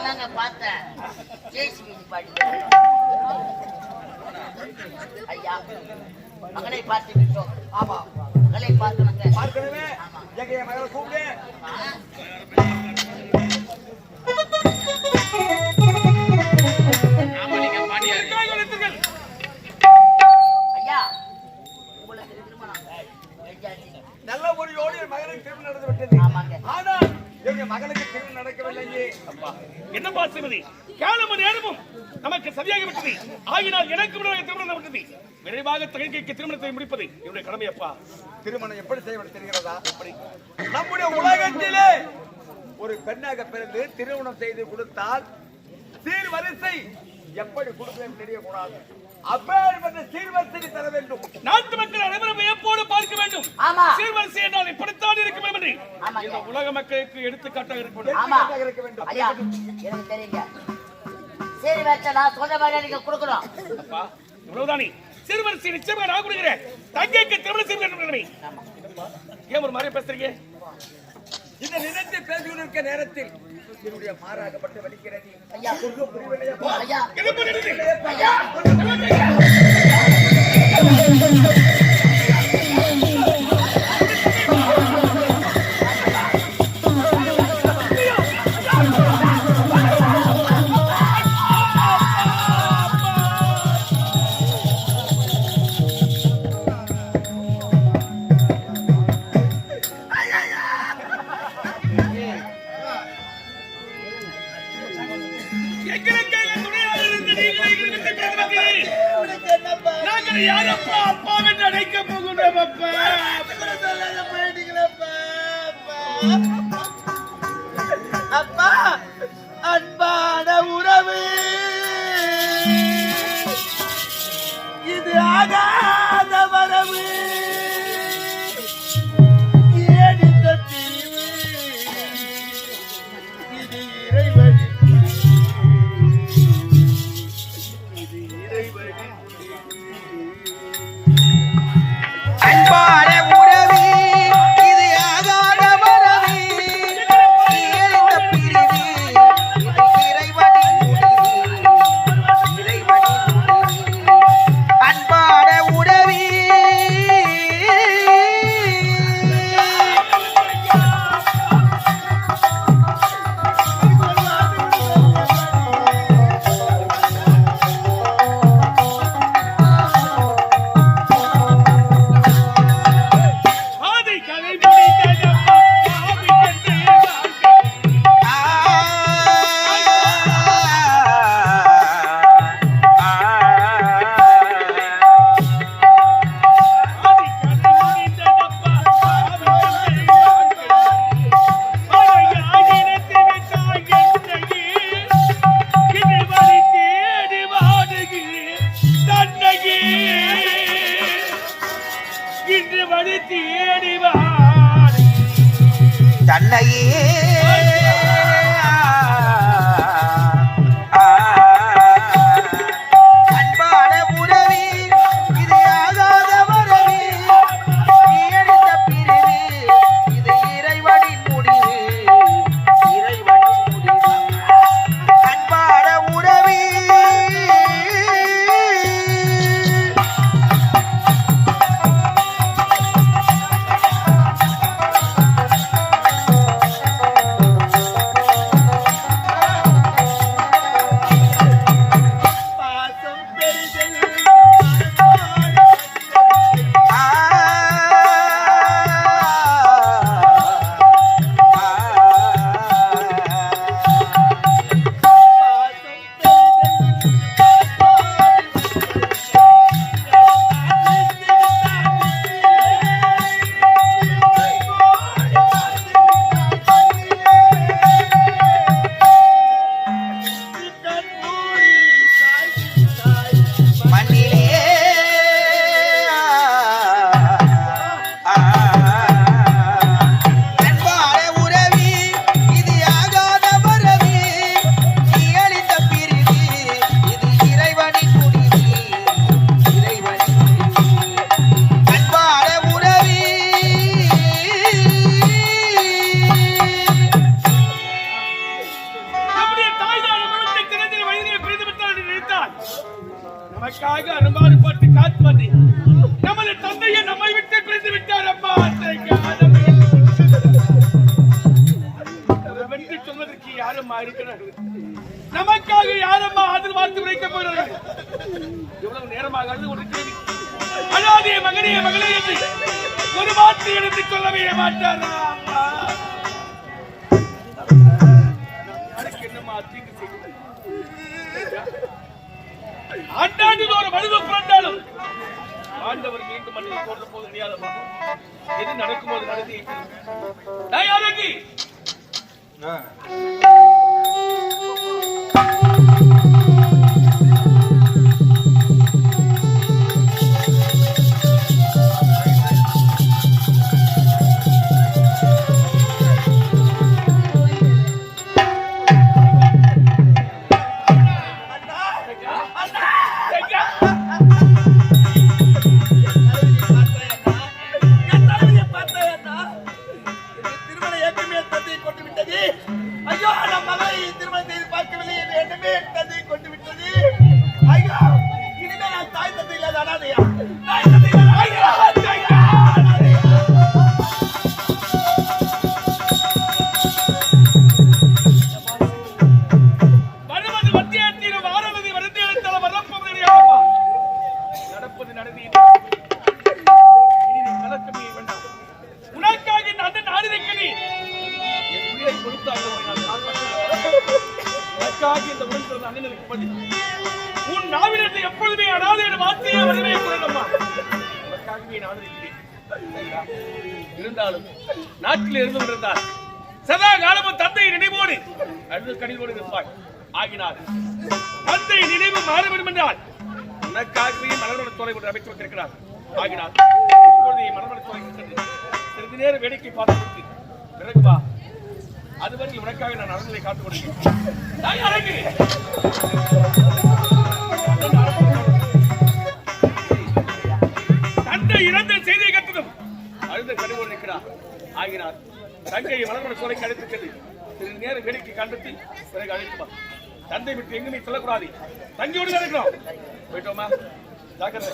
நாங்க பார்த்தேன் ஐயா மகனை பார்த்து விட்டோம். ஆமா மகளை பார்க்கணுங்க. பார்க்கணுமே. எங்க மகளை கூப்பிடு. ஐயா உங்களுக்கு திருமணம் நல்ல ஒரு யோடி மகனுக்கு திருமணம் நடந்து விட்டது. ஆமாங்க. ஆனால் எங்க மகளுக்கு திருமணம் நடக்கவில்லையே. என்னப்பா செய்வது? காலமும் நேரமும் நமக்கு சரியாகிவிட்டது. ஆகினால் எனக்கு திருமணம் நடந்தது. விரைவாக தங்கைக்கு திருமணத்தை முடிப்பது என்னுடைய கடமை. அப்பா திருமணம் எப்படி செய்வது தெரிகிறதா? நம்முடைய உலகத்திலே ஒரு பெண்ணாக பிறந்து திருமணம் செய்து கொடுத்தால் சீர் வரிசை எப்படி கொடுப்பேன் தெரியக்கூடாது. அப்பேற்பட்ட சீர்வரிசை தர வேண்டும். நாட்டு மக்கள் அனைவரும் வியப்போடு பார்க்க வேண்டும். சீர்வரிசை என்றால் இப்படித்தான் இருக்க வேண்டும் என்று இந்த உலக மக்களுக்கு எடுத்துக்காட்டாக இருக்க வேண்டும். ஐயா எனக்கு தெரியுங்க. சரி வச்சா நான் சொல்ற மாதிரி நீங்க கொடுக்கணும். அப்பா இவ்வளவுதானே சீர்வரிசை நிச்சயமாக நான் கொடுக்கிறேன். தங்கைக்கு திருமணம் செய்ய வேண்டும். ஏன் ஒரு மாதிரி பேசுறீங்க? இந்த நினைத்து பேசிக்கொண்டிருக்க நேரத்தில் என்னுடைய மாறாகப்பட்டு வலிக்கிறது. ஐயா ஐயா யாரப்பா அப்பா என்று அழைக்க போகிறோம். அப்பா அப்பா அன்பான உறவு இது ஆகாத வரவு. ஏடித்த தீவு இது இறைவன். அன்பான உறவு இது ஆகாத வரவு. ஏறிந்த பிரிவு இது இறைவனின் முடிவு. இறைவனின் முடிவு. அன்பான உறவு தன்னையே அன்பான உறவு இது ஆகாத வரவு. ஏறிந்த பிரிவு இது இறைவனின் முடிவு. இறைவனின் முடிவு. அன்பான உறவு நமக்காக அரும்பாடு போட்டு காத்து வந்து நமது தந்தையை நம்மை விட்டு பிரிந்து விட்டார் அம்மா. வென்று சொல்வதற்கு யாரம்மா இருக்கிறார்கள்? நமக்காக யாரம்மா அதில் பார்த்து உரைக்க போகிறார்கள்? எவ்வளவு நேரமாக அழுது கொண்டிருக்கிறது. அழாதே மகனே மகளே என்று ஒரு வார்த்தை எடுத்து சொல்லவே மாட்டாரா அம்மா? என்னம்மா தீங்கு செய்வது? ஆண்டாண்டு ஒரு மனித புரண்டாலும் ஆண்டவர் மீண்டும் மண்ணில் தோன்ற போது முடியாதம்மா. எது நடக்கும் போது நடத்தி தயாரகி உன் நாவிலிருந்து எப்பொழுதுமே அனாதை என்ற வார்த்தையை வரவே கூறணுமா? இருந்தாலும் நாட்டில் இருந்து கொண்டிருந்தால் சதா காலமும் தந்தை நினைவோடு அழுது கனிவோடு இருப்பாய். ஆகினார் தந்தை நினைவு மாற வேண்டும் என்றால் உனக்காகவே மலர்வள தோலை ஒன்று அமைத்து வைத்திருக்கிறார். ஆகினார் இப்பொழுது மலர்வள தோலை சிறிது நேரம் வேடிக்கை பார்த்து பிறகு வா. அதுவரை உனக்காக நான் அரண்மனை காத்துக் கொடுக்கிறேன். தந்தை இறந்த செய்தியை கட்டதும் அழுத கனிவோடு இருக்கிறார். ஆகினார் தங்கை மலர்வள சோலை அழைத்துக்கிறது சிறிது நேரம் வேடிக்கை கண்டத்தி பிறகு அழைத்துமா. தந்தை விட்டு எங்குமே சொல்லக்கூடாது. தங்கியோடு இருக்கிறோம். போயிட்டோமா? ஜாக்கிரதை.